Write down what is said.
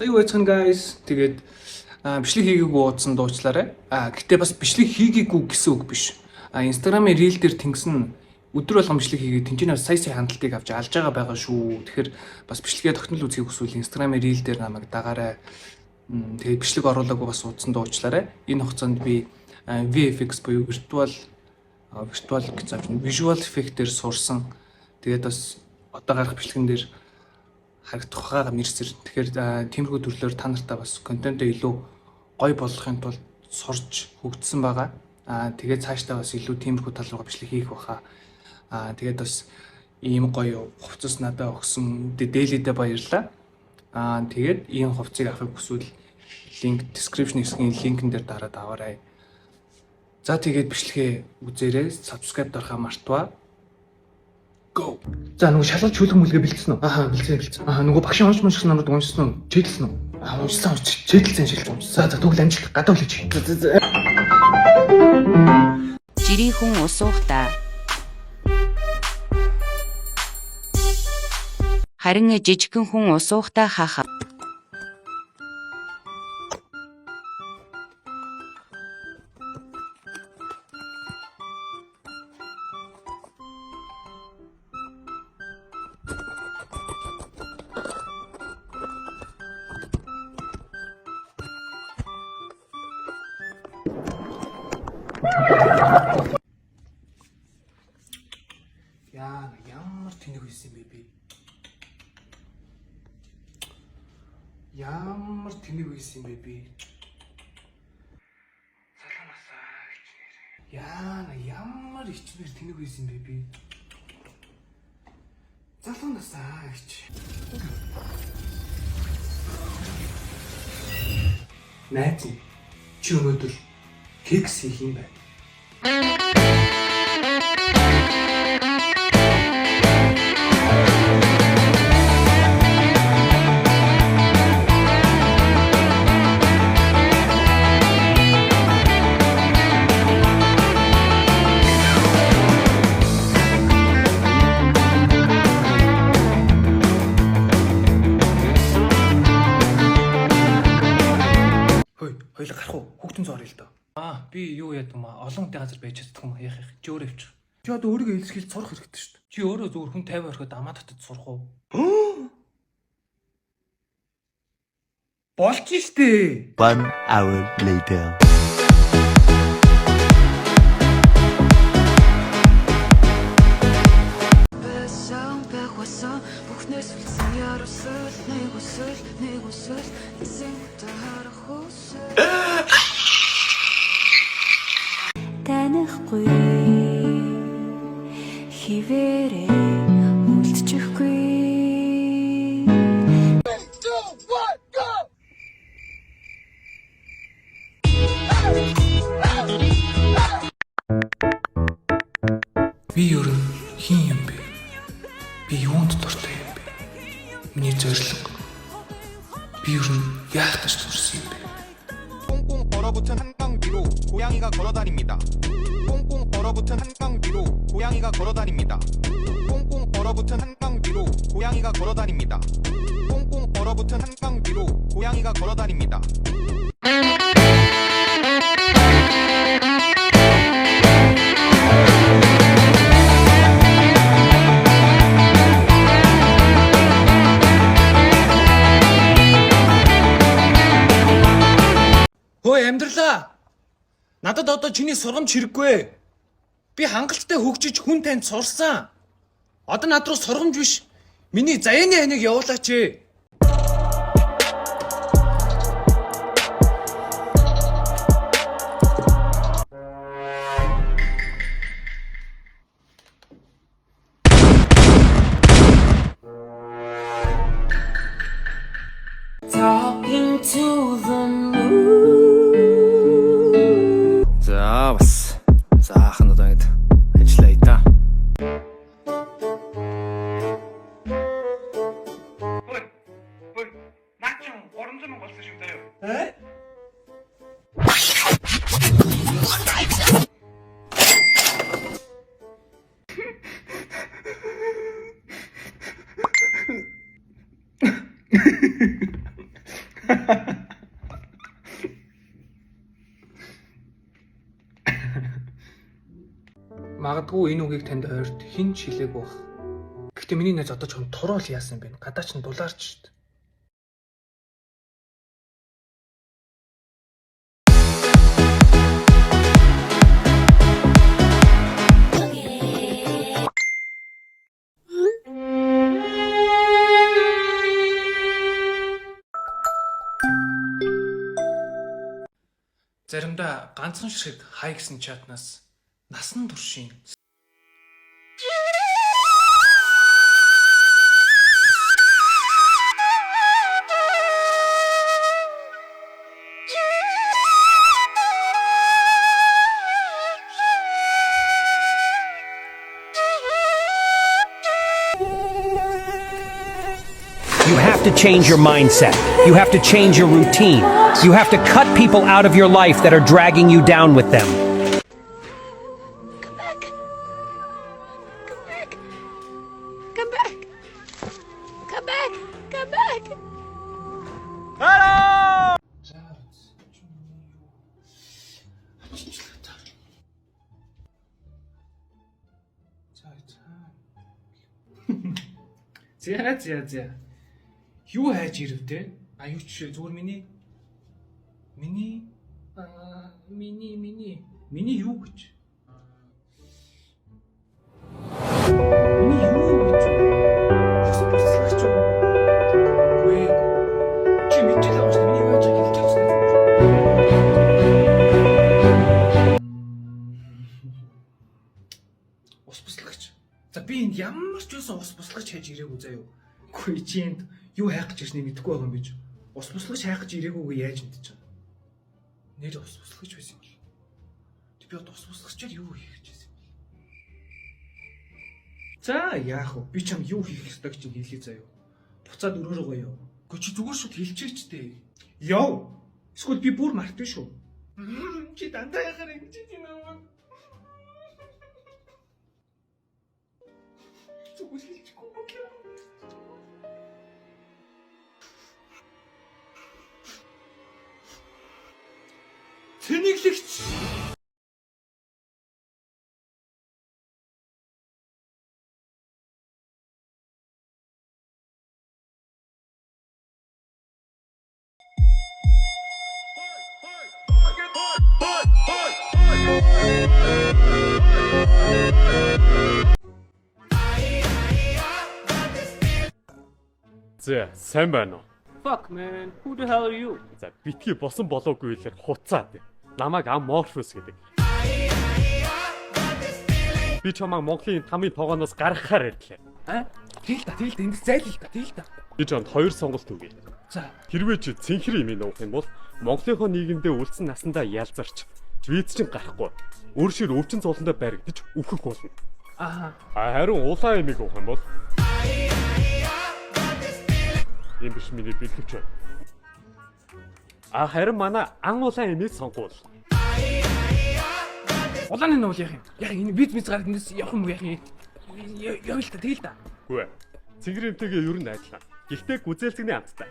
За юу яцхан guys. Тэгээд бичлэг хийгээгүй уудсан дуучлаарай. Гэтээ бас бичлэг хийгээгүй гэсэн үг биш. Instagram-ийн reel дээр тэнгисэн өдөр болгон бичлэг хийгээд тэнцэнээр сая хандлтыг авч алж байгаа шүү. Тэгэхээр бас бичлэгээ тогтмол үзхийг хүсвэл Instagram-ийн reel дээр намайг дагаарай. Тэгээд бичлэг оруулаагүй бас уудсан дуучлаарай. Энэ хугацаанд би VFX буюу virtual гэж visual effect дээр сурсан. Тэгээд бас одоо гарах бичлэгэн дээр харагдах байгаа мэрсэр. Тэгэхээр тиймэрхүү төрлөөр та нартай бас контентоо илүү гоё болгохын тулд сурч хөгжсөн байгаа. Тэгээд цаашдаа бас илүү тиймэрхүү тал руугаа бичлэг хийх баха. Тэгээд бас ийм гоё хувцас надад өгсөн дээлидэ баярлалаа. Тэгээд ийм хувцсыг авахыг хүсвэл линк description хэсгийн линкэн дээр дараад аваарай. За тэгээд бичлэгээ үзээрэй, subscribe дарахаа мартваа. Go. За нөгөө шалгалт чөлөг мүлгээ бэлдсэн үү? Бэлдсэн. Нөгөө багшийн уншсан номрууд уншсан уу? Чийлсэн үү? Уншсан. Чийлсэн шилжүүлсэн. За тэгвэл амжилт гадаа хүлээж. Жирийн хүн усуухдаа. Харин жижигхэн хүн усуухдаа хаахав. Ямар тэнэг байсан бэ би? Ямар тэнэг байсан бэ би? Саламасаа гэж нэр. Ямар ичмэр тэнэг байсан бэ би? Залуунасаа гэж. Найз чи өнөөдөр кекс хийх юм байна. Хоёул гарах уу? Хүүхдэн зоорё л доо. Би юу яд юм олон хүнтэй газар байж чаддаг юм яах. Чи өөрөө явчих. Чи одоо өөрийгөө илэрхийлж сурах хэрэгтэй шүү дээ. Чи өөрөө зөвхөн хүн 50 орхиод амаа татад сурах уу? Болж штэ. 1 hour later. Танихгүй хивээрээ үлдчихгүй. Би юу хин юм бэ? Би юунд дуртай юм бэ? Миний зорилго. Би юу яах гэж төрсөн юм бэ? 꽁꽁 얼어붙은 한강 위로 고양이가 걸어다닙니다. 꽁꽁 얼어붙은 한강 위로 고양이가 걸어다닙니다. 꽁꽁 얼어붙은 한강 위로 고양이가 걸어다닙니다. 꽁꽁 얼어붙은 한강 위로 고양이가 걸어다닙니다. Хөөе амьдралаа. Надад одоо чиний сургамж хэрэггүй. Би хангалттай хөгжиж хүн танд сурсан. Одоо над руу сургамж биш. Миний заяаны ханыг явуулаач ээ. Talking to the moon. За бас заахан одоо ингэ ажиллая та. Ой, наач оронзон болсон шүү дээ. Магадгүй энэ үгийг танд ойрт хэн ч хэлээгүй бах. Гэхдээ миний найз одоо ч турал яасан юм бэ? Гадаа ч дулаарч шít. Заримдаа ганцхан шиг хай гэсэн чатнаас насан туршийн You have to change your mindset. You have to change your routine. You have to cut people out of your life that are dragging you down with them. Come back. Come back. Come back. Come back. Come back. За. Юу хайж ирв те? А юу ч зүгээр миний юу гэж? Миний юу гэж? Хэсэгч үү? Гүй. Чи мэдчихэл байгаа шүү дээ. Миний юу яаж хэлж чадсан бэ? Ус буслагч. За би энд ямар ч байсан ус буслагч хайж ирээгүй заяа. Гүй чи энд юу хайх гэж ирснийг мэдэхгүй байгаа юм биш. Ус буслагч хайх гэж ирээгүйгээ яаж мэдчихэж байгаа. Нэр ус буслагч байсан юм л. Би одоо ус буслагчаар юу хийх гэж байсан юм бэ? За яах вэ? Би чам юу хийх ёстой гэж хэлье заяа. Буцаад өрөөрөө гоё. Гэхдээ чи зүгээр шууд хэлчихээч дээ. Яв. Эсвэл би бүр мартсан шүү. Чи дандаа яхаар ингэж юм аа. Зүгээр хэлчихгүй юм. Цэниглэгч. За, сайн байна уу? Fuck man, who the hell are you? За, битгий босон болоогүй хэлээр хуцаад. Намайг Amorphous гэдэг. Би чамайг Монголын тамийн тоогоноос гаргахаар ярьлаа. Тэгэл та энд зайлил та тэгэл та. Би чамд 2 сонголт өгье. За, Хэрвээ чи цэнхэр юм нуух юм бол Монголынхоо нийгэмдээ үлдсэн насандаа ялзарч Швейц чинь гарахгүй. Өөр шир өвчин цолондоо баригдаж үхэх болно. Харин улаан эмийг уух юм бол юм биш миний бэлгэвч байна. Харин манай ан улаан эмийг сонгуул. улааны нь уул яах юм? Яг энэ биз гараад эндээс явах юм яах юм? Яв л та тэгэл та. Үгүй ээ. Цэнгэр эмтэйгээ ер нь адилхан. Гэхдээ гүзээлцэгний амттай.